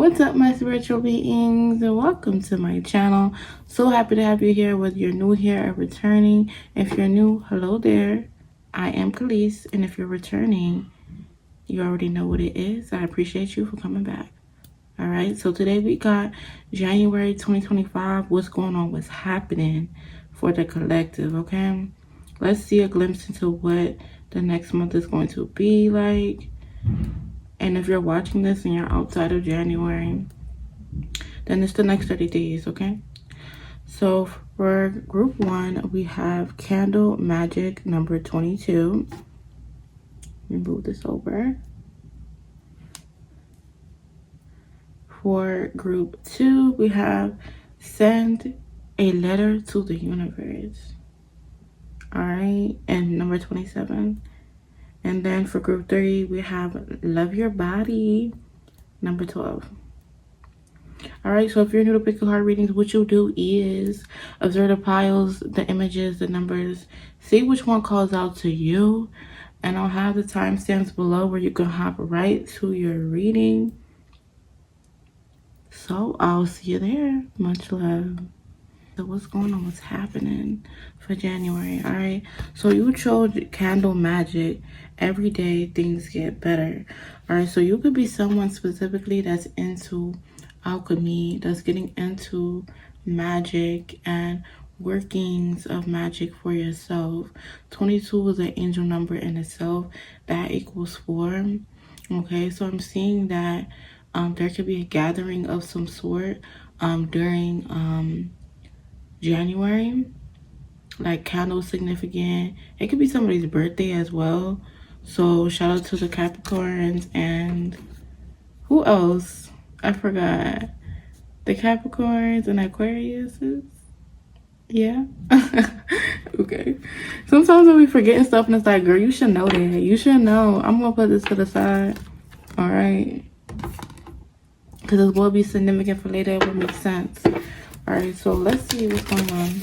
What's up, my spiritual beings, and welcome to my channel. So happy to have you here, whether you're new here or returning. If you're new, hello there. I am Khalees, and if you're returning, you already know what it is. I appreciate you for coming back. All right, so today we got January 2025. What's going on? What's happening for the collective? Okay, let's see a glimpse into what the next month is going to be like. And if you're watching this and you're outside of January, then it's the next 30 days, okay? So for group 1, we have Candle Magic number 22. Let me move this over. For group 2, we have Send a Letter to the Universe. All right, and number 27. And then for group 3, we have Love Your Body, number 12. All right, so if you're new to pick card readings, what you'll do is observe the piles, the images, the numbers, see which one calls out to you. And I'll have the timestamps below where you can hop right to your reading. So I'll see you there. Much love. So what's going on? What's happening for January? All right, so you chose Candle Magic. Every day things get better. All right, so you could be someone specifically that's into alchemy, that's getting into magic and workings of magic for yourself. 22 is an angel number in itself. That equals 4. Okay, so I'm seeing that there could be a gathering of some sort during January, like candle significant. It could be somebody's birthday as well. So shout out to the Capricorns and who else? I forgot. The Capricorns and Aquariuses. Yeah. Okay. Sometimes when we forgetting stuff and it's like, girl, you should know that. You should know. I'm gonna put this to the side. All right. Because it will be significant for later. It will make sense. All right, so let's see what's going on.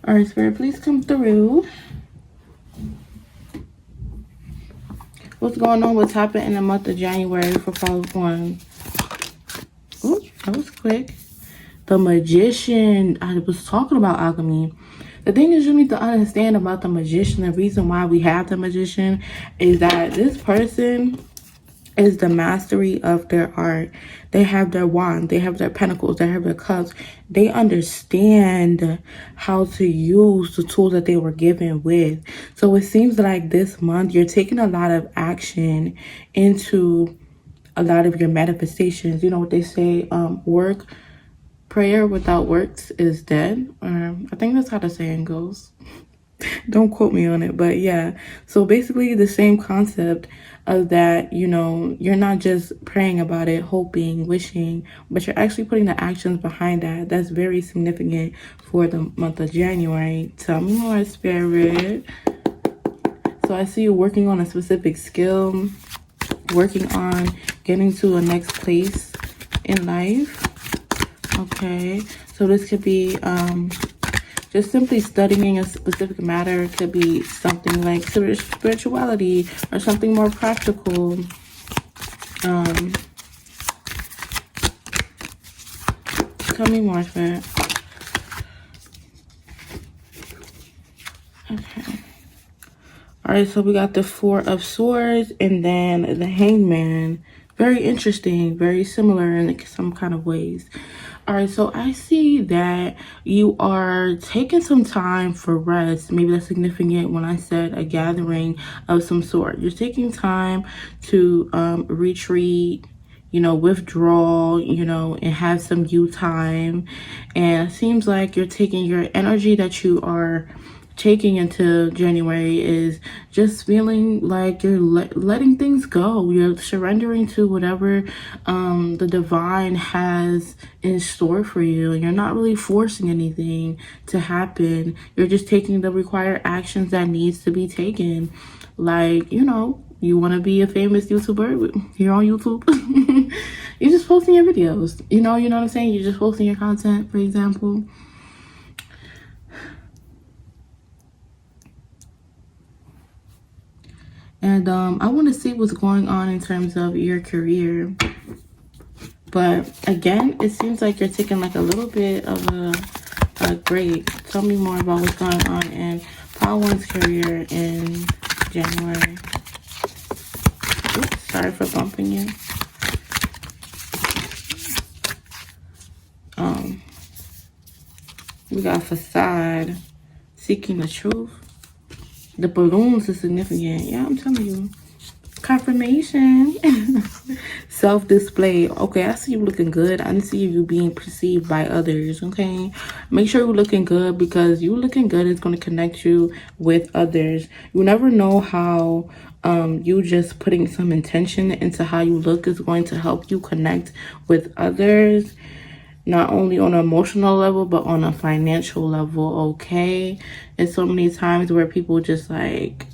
All right, Spirit, please come through. What's going on? What's happened in the month of January for pile 1? Ooh, that was quick. The Magician. I was talking about alchemy. The thing is, you need to understand about the Magician. The reason why we have the Magician is that this person is the mastery of their art. They have their wand, they have their pentacles, they have their cups. They understand how to use the tools that they were given with. So it seems like this month you're taking a lot of action into a lot of your manifestations. You know what they say, prayer without works is dead. I think that's how the saying goes. Don't quote me on it, but yeah. So basically the same concept of that, you know, you're not just praying about it, hoping, wishing, but you're actually putting the actions behind that. That's very significant for the month of January. Tell me more, Spirit. So I see you working on a specific skill, working on getting to a next place in life. Okay, so this could be just simply studying a specific matter. It could be something like spirituality or something more practical. Tell me more, Spirit. Okay. All right, so we got the 4 of Swords and then the Hangman. Very interesting, very similar in some kind of ways. All right, so I see that you are taking some time for rest. Maybe that's significant when I said a gathering of some sort. You're taking time to retreat, you know, withdraw, you know, and have some you time. And it seems like you're taking your energy that you are taking into January is just feeling like you're letting things go. You're surrendering to whatever the divine has in store for you. And you're not really forcing anything to happen. You're just taking the required actions that needs to be taken. Like, you know, you want to be a famous YouTuber here on YouTube. You're just posting your videos. You know what I'm saying? You're just posting your content, for example. And I want to see what's going on in terms of your career. But again, it seems like you're taking like a little bit of a break. Tell me more about what's going on in Power One's career in January. Oops, sorry for bumping you. We got Facade, Seeking the Truth. The balloons is significant. Yeah, I'm telling you. Confirmation. Self-display. Okay, I see you looking good. I see you being perceived by others. Okay, make sure you're looking good, because you looking good is going to connect you with others. You never know how you just putting some intention into how you look is going to help you connect with others, not only on an emotional level but on a financial level. Okay, it's so many times where people just like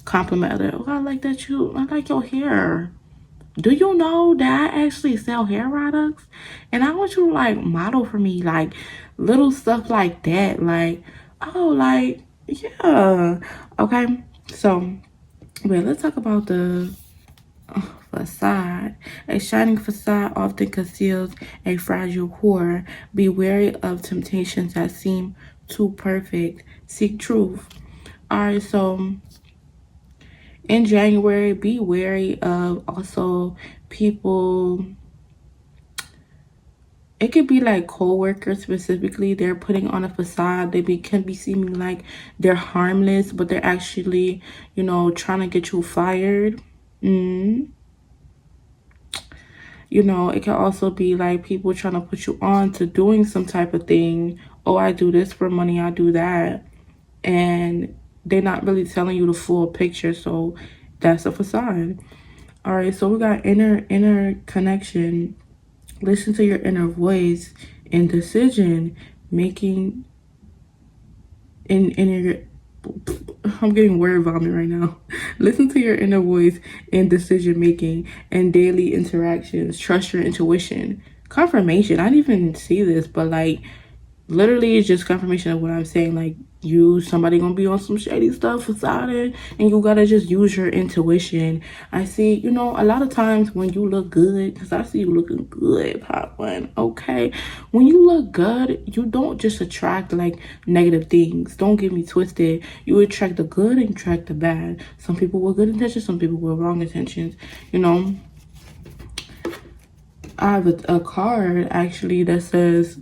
compliment other. Oh, I like that I like your hair. Do you know that I actually sell hair products? And I want you to like model for me, like little stuff like that. Like, oh, like, yeah. Okay. So, wait, let's talk about the facade. A shining facade often conceals a fragile core. Be wary of temptations that seem too perfect. Seek truth. All right, so in January, be wary of also people. It could be like co-workers specifically. They're putting on a facade. Can be seeming like they're harmless, but they're actually, you know, trying to get you fired. You know, it can also be like people trying to put you on to doing some type of thing. Oh, I do this for money, I do that. And they're not really telling you the full picture. So that's a facade. All right, so we got inner connection. Listen to your inner voice and decision making. I'm getting word vomit right now. Listen to your inner voice in decision making and daily interactions. Trust your intuition. Confirmation. I didn't even see this, but like literally it's just confirmation of what I'm saying. Like somebody gonna be on some shady stuff facade, and you gotta just use your intuition. I see, you know, a lot of times when you look good, because I see you looking good, Pop One. Okay, when you look good, you don't just attract like negative things. Don't get me twisted. You attract the good and attract the bad. Some people with good intentions, some people with wrong intentions. You know, I have a card actually that says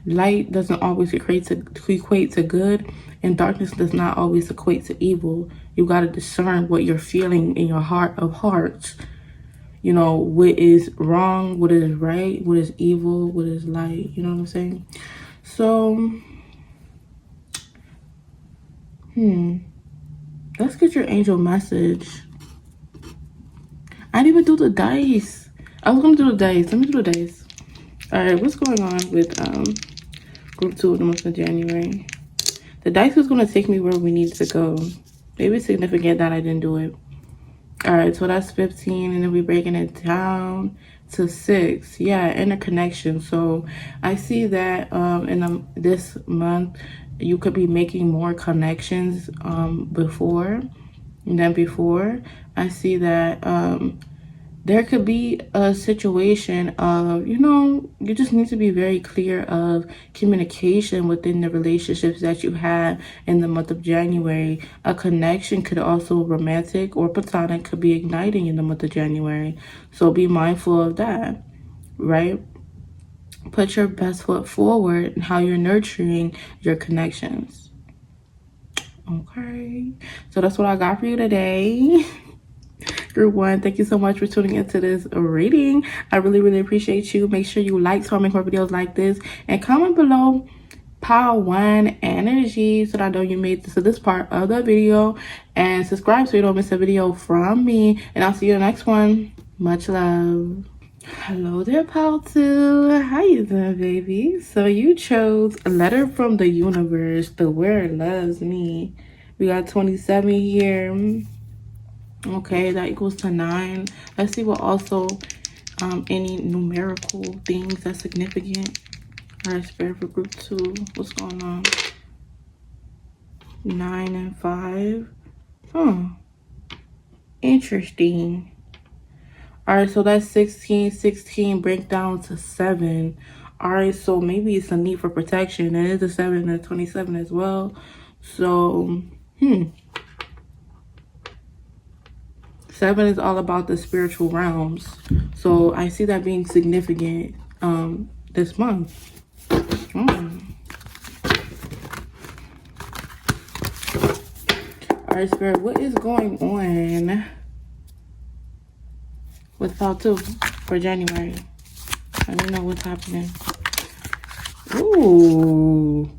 light doesn't always equate to good, and darkness does not always equate to evil. You got to discern what you're feeling in your heart of hearts. You know, what is wrong, what is right, what is evil, what is light. You know what I'm saying? So, let's get your angel message. I didn't even do the dice. I was going to do the dice. Let me do the dice. All right, what's going on with group 2 of the month of January? The dice is going to take me where we need to go. Maybe it's significant that I didn't do it. All right, so that's 15, and then we're breaking it down to 6. Yeah, interconnection. So I see that in this month, you could be making more connections before. I see that there could be a situation of, you know, you just need to be very clear of communication within the relationships that you have in the month of January. A connection could also romantic or platonic could be igniting in the month of January. So be mindful of that, right? Put your best foot forward in how you're nurturing your connections. Okay, so that's what I got for you today. Group 1, thank you so much for tuning into this reading. I really appreciate you. Make sure you like so I make more videos like this, and comment below Power 1 energy so that I know you made it to this part of the video, and subscribe so you don't miss a video from me, and I'll see you in the next one. Much love. Hello there, Pal 2. How you doing, baby? So you chose a letter from the universe. The world loves me. We got 27 here. Okay, that equals to 9. Let's see what also any numerical things that's significant. All right, spirit for group 2. What's going on? 9 and 5. Huh. Interesting. All right, so that's 16, 16, break down to 7. All right, so maybe it's a need for protection. It is a 7 and a 27 as well. So, 7 is all about the spiritual realms. So I see that being significant this month. All right, Spirit, what is going on with Fall 2 for January? Let me know what's happening. Ooh.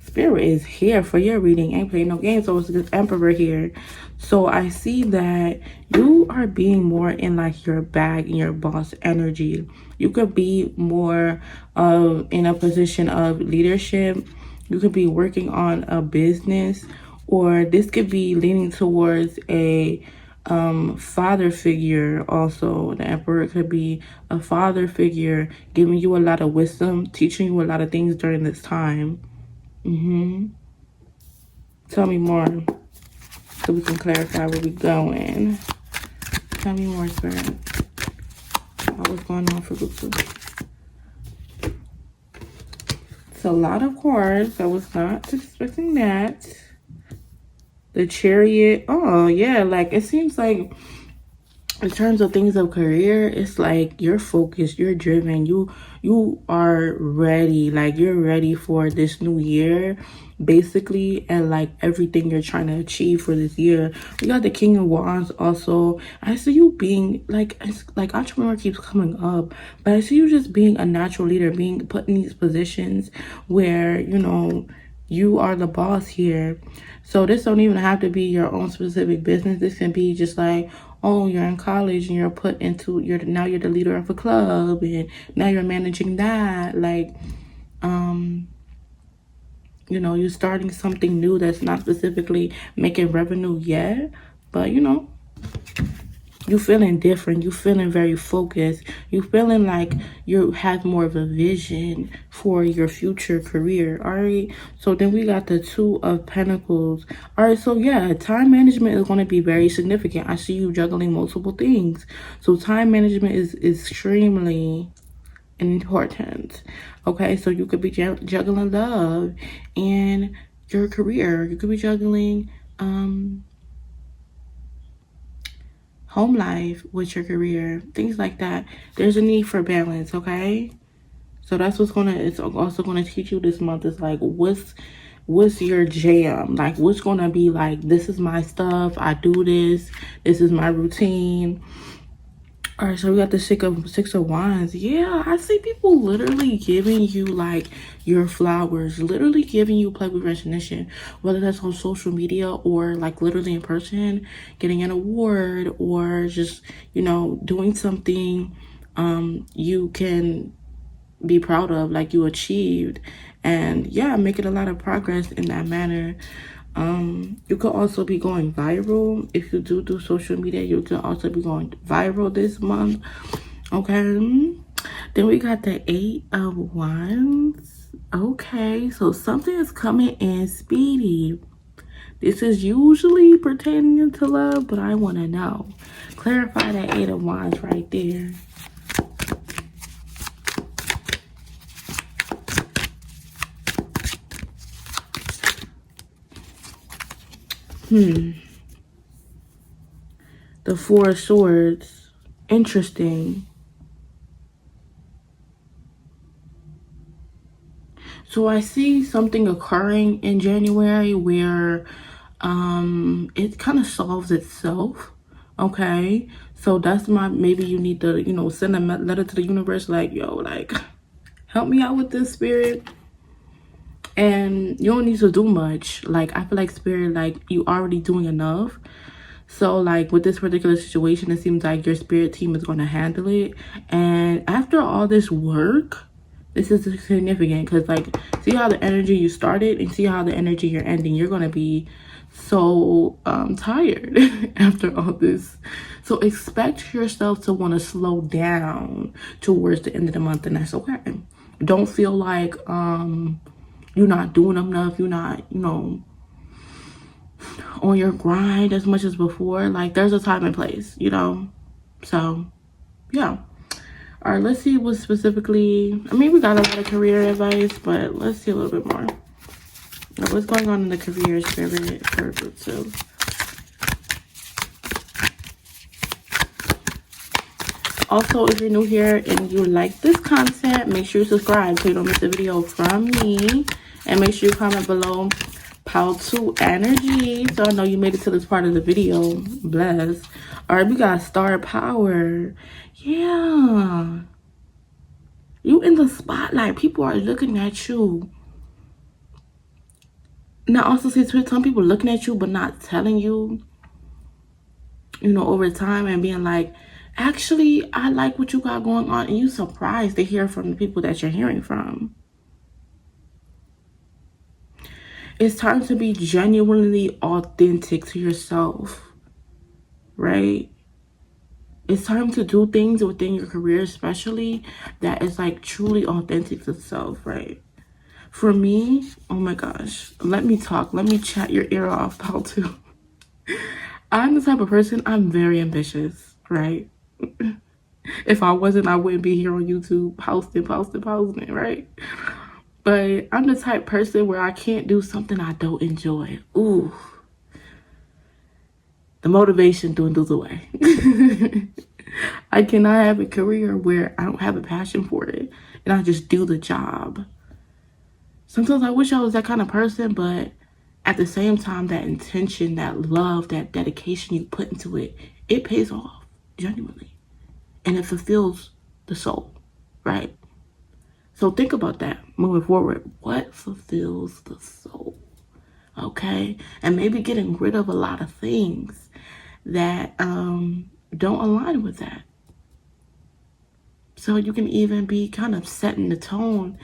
Spirit is here for your reading. Ain't playing no games. So it's this Emperor here. So I see that you are being more in like your bag and your boss energy. You could be more in a position of leadership. You could be working on a business, or this could be leaning towards a father figure. Also, the Emperor could be a father figure giving you a lot of wisdom, teaching you a lot of things during this time. Tell me more so we can clarify where we going. Tell me more, Spirit. What's going on for Group 2? It's a lot of cards. I was not expecting that. The Chariot. Oh, yeah. Like, it seems like in terms of things of career, it's like you're focused, you're driven, you are ready. Like, you're ready for this new year, basically, and like everything you're trying to achieve for this year. We got the King of Wands also. I see you being like, it's like entrepreneur keeps coming up, but I see you just being a natural leader, being put in these positions where, you know, you are the boss here. So this don't even have to be your own specific business. This can be just like, oh, you're in college and you're put into, now you're the leader of a club and now you're managing that. Like, you know, you're starting something new that's not specifically making revenue yet, but you know, you feeling different. You feeling very focused. You feeling like you have more of a vision for your future career. All right. So then we got the Two of Pentacles. All right. So yeah, time management is going to be very significant. I see you juggling multiple things. So time management is extremely important. Okay. So you could be juggling love and your career. You could be juggling, home life with your career, things like that. There's a need for balance, okay? So that's it's also gonna teach you this month is like, what's your jam? Like, what's gonna be like, this is my stuff, I do this is my routine. All right, so we got the Six of Wands. Yeah, I see people literally giving you like your flowers, literally giving you play with recognition, whether that's on social media or like literally in person, getting an award or just, you know, doing something you can be proud of, like you achieved. And yeah, making a lot of progress in that manner. You could also be going viral. If you do social media, you can also be going viral this month. Okay. Then we got the Eight of Wands. Okay, so something is coming in speedy. This is usually pertaining to love, but I want to know. Clarify that Eight of Wands right there. The Four of Swords. Interesting. So I see something occurring in January where it kind of solves itself. Okay. So that's maybe you need to, you know, send a letter to the universe like, yo, like, help me out with this, Spirit. And you don't need to do much. Like, I feel like Spirit, like, you already doing enough. So like with this particular situation, it seems like your spirit team is going to handle it. And after all this work, this is significant because like, see how the energy you started and see how the energy you're ending. You're going to be so tired after all this. So expect yourself to want to slow down towards the end of the month, and that's okay. Don't feel like you're not doing enough. You're not, you know, on your grind as much as before. Like, there's a time and place, you know? So, yeah. All right, let's see what specifically, I mean, we got a lot of career advice, but let's see a little bit more. What's going on in the career spirit for group 2? Also, if you're new here and you like this content, make sure you subscribe so you don't miss a video from me. And make sure you comment below Power 2 energy, so I know you made it to this part of the video. Bless. All right, we got star power. Yeah. You in the spotlight. People are looking at you. Now, also see some people looking at you but not telling you, you know, over time, and being like, actually, I like what you got going on. And you surprised to hear from the people that you're hearing from. It's time to be genuinely authentic to yourself, right? It's time to do things within your career, especially, that is like truly authentic to self, right? For me, oh my gosh, let me talk. Let me chat your ear off, pal, too. I'm the type of person, I'm very ambitious, right? If I wasn't, I wouldn't be here on YouTube posting, right? But I'm the type person where I can't do something I don't enjoy. Ooh. The motivation dwindles away. I cannot have a career where I don't have a passion for it and I just do the job. Sometimes I wish I was that kind of person, but at the same time, that intention, that love, that dedication you put into it, it pays off, genuinely. And it fulfills the soul, right? So think about that moving forward. What fulfills the soul? Okay? And maybe getting rid of a lot of things that don't align with that. So you can even be kind of setting the tone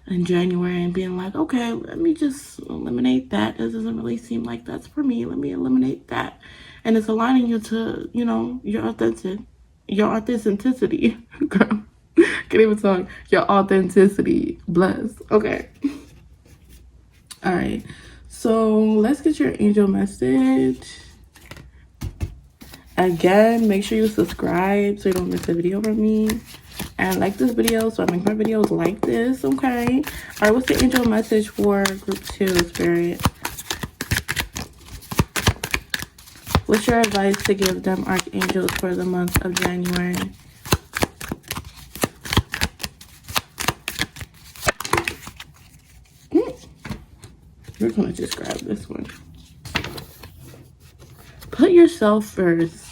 in January and being like, okay, let me just eliminate that. This doesn't really seem like that's for me. Let me eliminate that. And it's aligning you to, you know, your authenticity. Girl. Can't even talk. Your authenticity. Bless. Okay. All right. So let's get your angel message. Again, make sure you subscribe so you don't miss a video from me. And like this video so I make my videos like this, okay? All right, what's the angel message for group 2, Spirit? What's your advice to give them, archangels, for the month of January? We're gonna just grab this one. Put yourself first.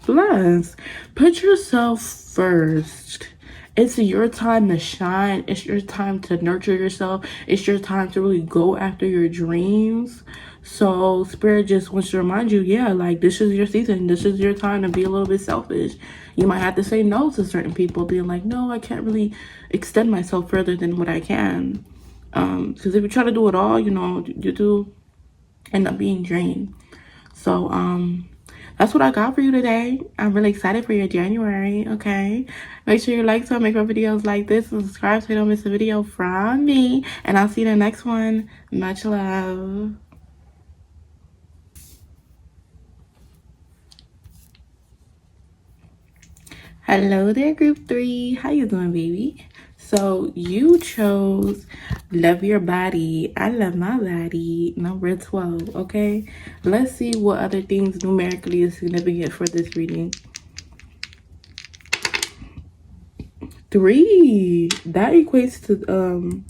Bless. Put yourself first. It's your time to shine. It's your time to nurture yourself. It's your time to really go after your dreams. So Spirit just wants to remind you, yeah, like, this is your season. This is your time to be a little bit selfish. You might have to say no to certain people, being like, no, I can't really extend myself further than what I can. Because if you try to do it all, you know, you do end up being drained. So that's what I got for you today. I'm really excited for your January, okay? Make sure you like so I make more videos like this, and subscribe so you don't miss a video from me. And I'll see you in the next one. Much love. Hello there, group 3. How you doing, baby? So you chose love your body. I love my body. Number 12, okay? Let's see what other things numerically is significant for this reading. 3. That equates to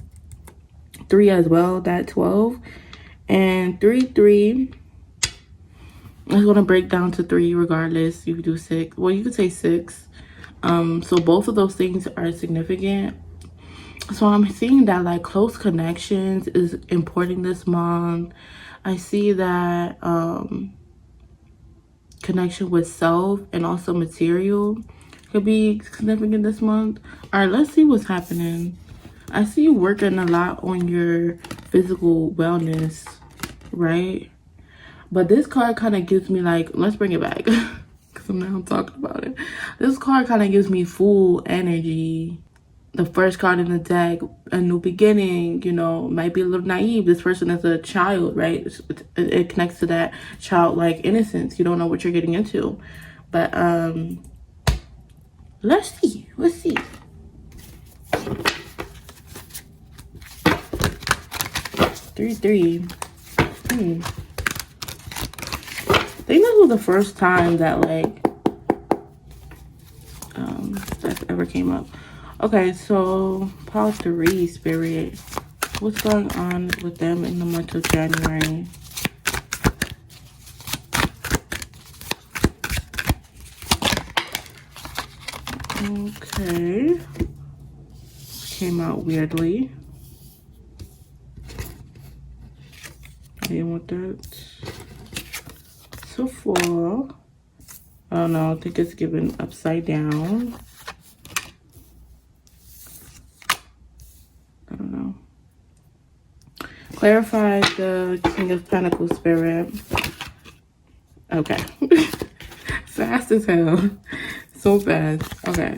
3 as well. That 12. And 3 is going to break down to 3 regardless. You could do 6. Well, you could say 6. So both of those things are significant. So I'm seeing that, like, close connections is important this month. I see that connection with self and also material could be significant this month. All right, let's see what's happening. I see you working a lot on your physical wellness, right? But this card kind of gives me, like, let's bring it back because now I'm talking about it. This card kind of gives me full energy. the first card in the deck, a new beginning, you know, might be a little naive. This person is a child, right? It connects to that childlike innocence. You don't know what you're getting into. But let's see. 3-3. I think this was the first time that like that ever came up. Okay, so pause to read, Spirit. What's going on with them in the month of January? Okay. Came out weirdly. I didn't want that. So far, I don't know. I think it's given upside down. I don't know. Clarify the King of Pentacles, Spirit. Okay. Fast as hell. So fast. Okay.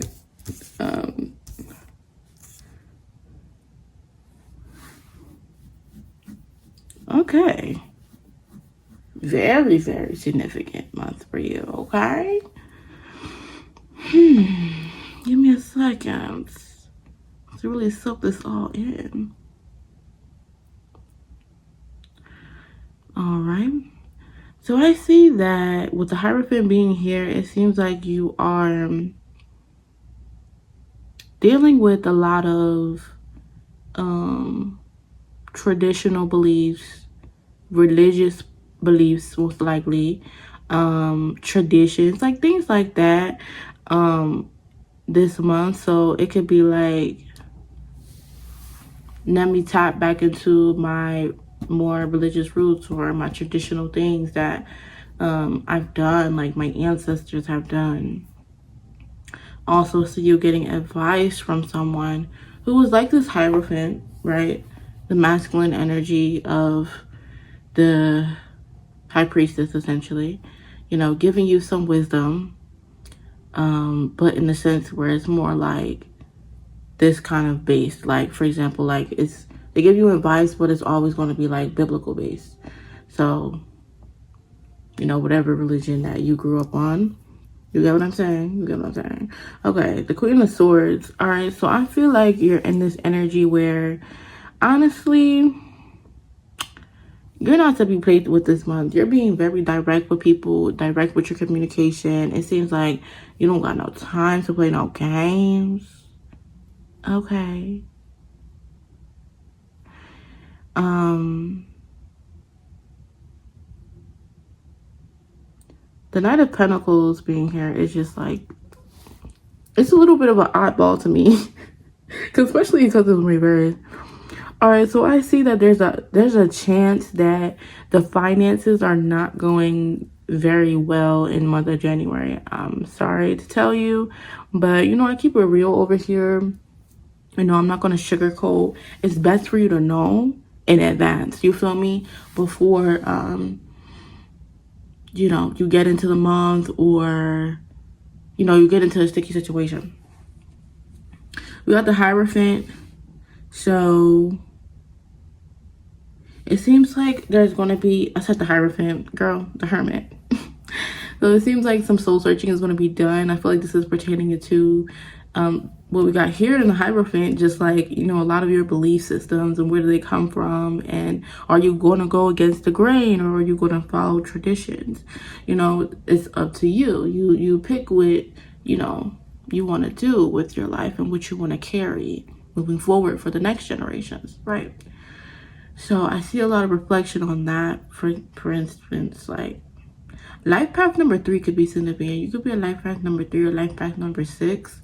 Okay. Very, very significant month for you, okay? Give me a second to really soak this all in. All right. So I see that with the Hierophant being here, it seems like you are dealing with a lot of traditional beliefs, religious beliefs, most likely, traditions, like things like that, this month. So it could be like, let me tap back into my more religious roots or my traditional things that I've done, like my ancestors have done. Also, so you're getting advice from someone who was like this Hierophant, right? The masculine energy of the High Priestess, essentially, you know, giving you some wisdom, but in the sense where it's more like this kind of based, like, for example, like they give you advice, but it's always going to be like biblical based. So, you know, whatever religion that you grew up on, you get what I'm saying? You get what I'm saying? Okay, the Queen of Swords. All right, so I feel like you're in this energy where, honestly, you're not to be played with this month. You're being very direct with people, direct with your communication. It seems like you don't got no time to play no games. Okay. The Knight of Pentacles being here is just like, it's a little bit of an oddball to me. Especially because it's reversed. All right, so I see that there's a chance that the finances are not going very well in the month of January. I'm sorry to tell you, but you know, I keep it real over here. You know, I'm not going to sugarcoat. It's best for you to know in advance. You feel me? Before, you know, you get into the month or, you know, you get into a sticky situation. We got the Hierophant. So it seems like there's going to be, I said the Hierophant, girl, the Hermit. So it seems like some soul searching is going to be done. I feel like this is pertaining to what we got here in the Hierophant, just like, you know, a lot of your belief systems and where do they come from, and are you going to go against the grain or are you going to follow traditions? You know, it's up to you. You pick what, you know, you want to do with your life and what you want to carry moving forward for the next generations, right? So I see a lot of reflection on that. For instance, like life path number 3 could be significant. You could be a life path number 3 or life path number 6.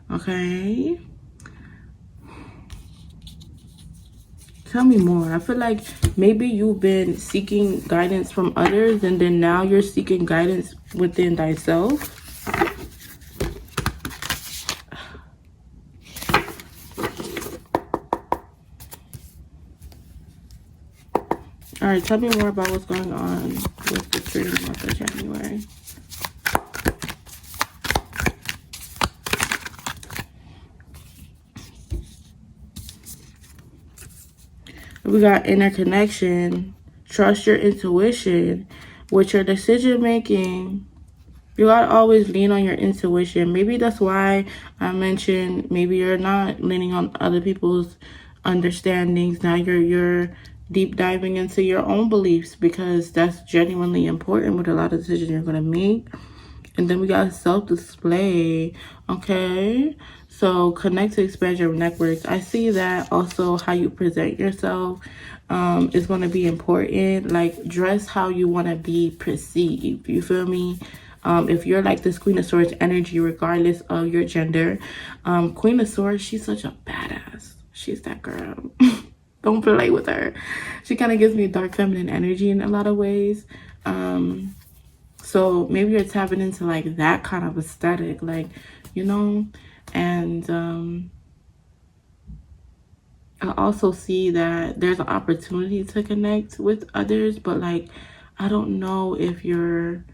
Okay. Tell me more. I feel like maybe you've been seeking guidance from others and then now you're seeking guidance within thyself. All right, tell me more about what's going on with the trading month of January. We got inner connection. Trust your intuition. With your decision making, you gotta always lean on your intuition. Maybe that's why I mentioned maybe you're not leaning on other people's understandings. Now you're deep diving into your own beliefs, because that's genuinely important with a lot of decisions you're gonna make. And then we got self-display. Okay, so connect to expand your networks. I see that also how you present yourself is going to be important. Like, dress how you want to be perceived. You feel me? If you're like this Queen of Swords energy, regardless of your gender, Queen of Swords, she's such a badass. She's that girl. Don't play with her. She kind of gives me dark feminine energy in a lot of ways. So maybe you're tapping into like that kind of aesthetic, like, you know. And I also see that there's an opportunity to connect with others, but like, I don't know if you're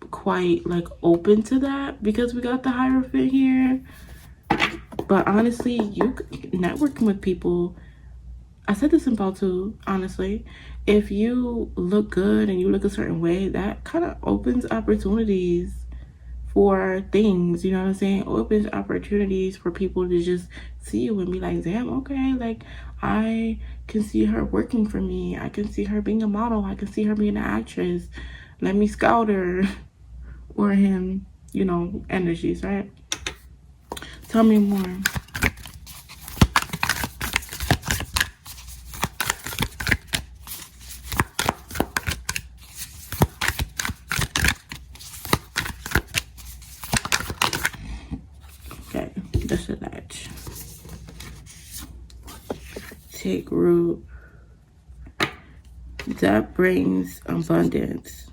quite like open to that, because we got the Hierophant here. But honestly, you networking with people, I said this about too, honestly, if you look good and you look a certain way, that kind of opens opportunities for things, you know what I'm saying? Opens opportunities for people to just see you and be like, damn, okay, like, I can see her working for me. I can see her being a model. I can see her being an actress. Let me scout her. Or him, you know, energies, right? Tell me more. Okay, this is that. Take root. That brings abundance.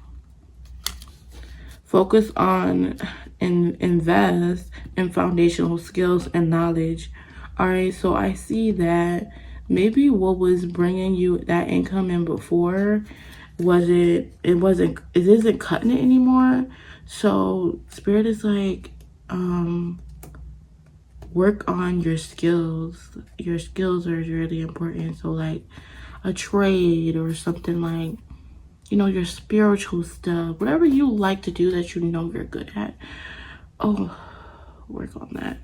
Focus on and invest in foundational skills and knowledge. All right, so I see that maybe what was bringing you that income in before it isn't cutting it anymore. So Spirit is like, work on your skills. Your skills are really important. So like a trade or something, like, you know, your spiritual stuff, whatever you like to do that you know you're good at. Oh, work on that.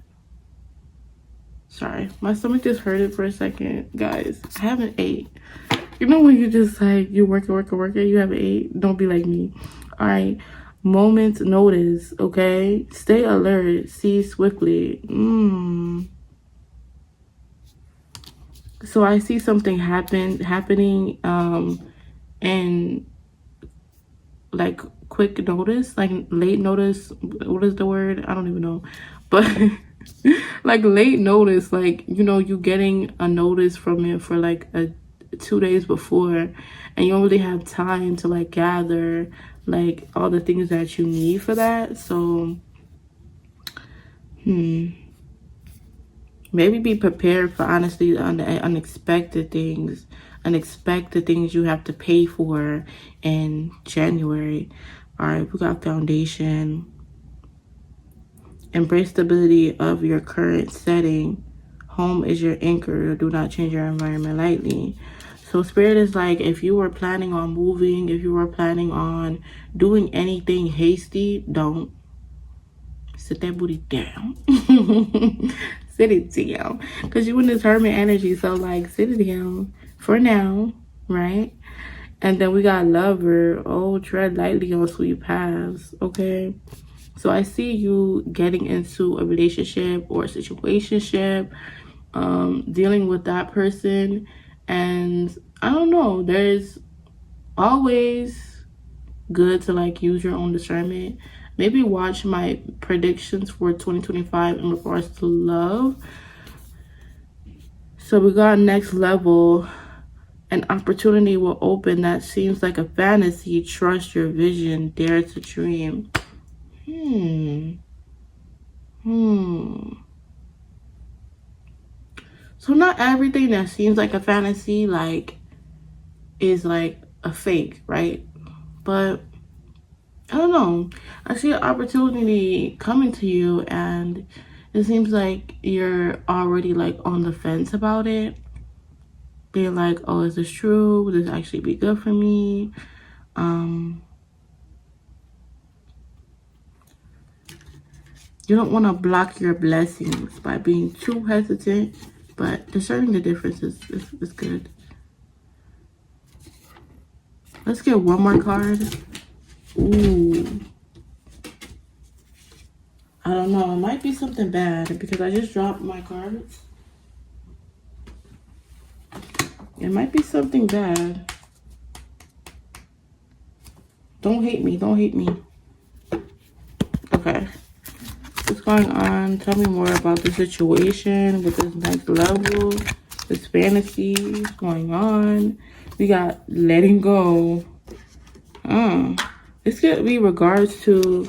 Sorry, my stomach just hurted for a second, guys. I haven't ate. You know when you just like, you working, you haven't ate? Don't be like me. All right, moments notice, okay? Stay alert, see swiftly. So I see something happening and like quick notice, like late notice. What is the word? I don't even know. But like late notice, like, you know, you getting a notice from it for like 2 days before, and you don't really have time to like gather like all the things that you need for that. So maybe be prepared for, honestly, the unexpected things you have to pay for in January. All right, we got foundation. Embrace stability of your current setting. Home is your anchor. Do not change your environment lightly. So Spirit is like, if you were planning on moving, if you were planning on doing anything hasty, don't. Sit that booty down. Sit it down. Because you in this hermit energy. So like, sit it down for now, right? And then we got lover. Oh, tread lightly on sweet paths. Okay. So I see you getting into a relationship or a situationship, dealing with that person. And I don't know, there's always good to like use your own discernment. Maybe watch my predictions for 2025 in regards to love. So we got next level. An opportunity will open that seems like a fantasy. Trust your vision. Dare to dream. So not everything that seems like a fantasy like is like a fake, right? But I don't know. I see an opportunity coming to you, and it seems like you're already like on the fence about it. being like, oh, is this true? Would this actually be good for me? You don't want to block your blessings by being too hesitant, but discerning the difference is good. Let's get one more card. Ooh. I don't know. It might be something bad because I just dropped my cards. It might be something bad. Don't hate me. Don't hate me. Okay. What's going on? Tell me more about the situation with this next level. This fantasy. What's going on? We got letting go. This could be regards to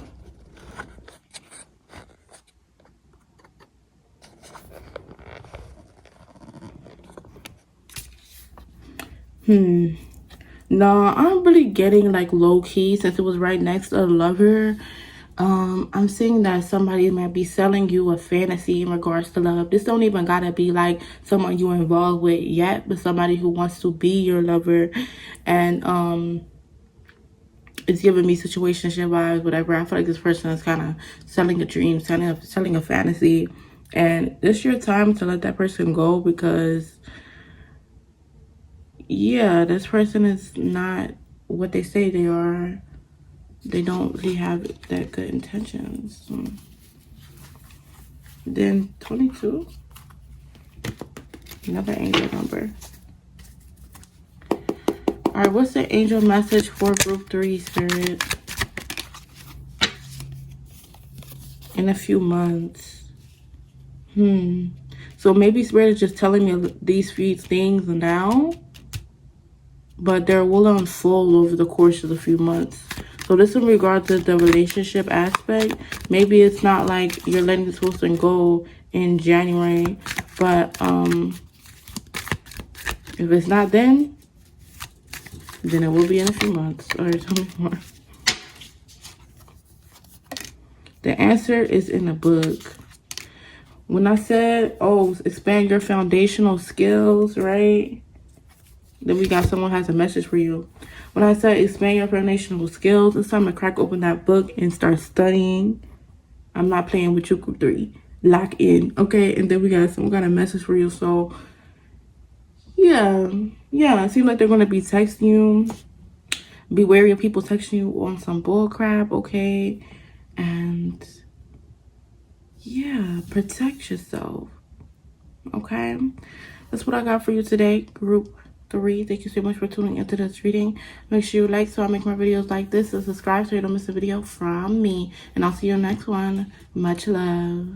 no, I'm really getting like low key since it was right next to a lover. I'm seeing that somebody might be selling you a fantasy in regards to love. This don't even gotta be like someone you're involved with yet, but somebody who wants to be your lover. And it's giving me situationship vibes, whatever. I feel like this person is kind of selling a dream, selling a fantasy. And it's your time to let that person go because, yeah, this person is not what they say they are. They don't really have that good intentions. Then 22. Another angel number. All right, what's the angel message for group 3, Spirit? In a few months. So maybe Spirit is just telling me these few things now, but they will unfold over the course of a few months. So this in regard to the relationship aspect. Maybe it's not like you're letting this person go in January, but if it's not then it will be in a few months. All right, tell me more. The answer is in the book. When I said, oh, expand your foundational skills, right? Then we got someone has a message for you. When I said expand your foundational skills, it's time to crack open that book and start studying. I'm not playing with you, group 3. Lock in, okay? And then we got someone got a message for you. So, yeah, it seems like they're going to be texting you. Be wary of people texting you on some bull crap, okay? And, yeah, protect yourself, okay? That's what I got for you today, group 3. Thank you so much for tuning into this reading. Make sure you like so I make more videos like this and subscribe so you don't miss a video from me. And I'll see you in the next one. Much love.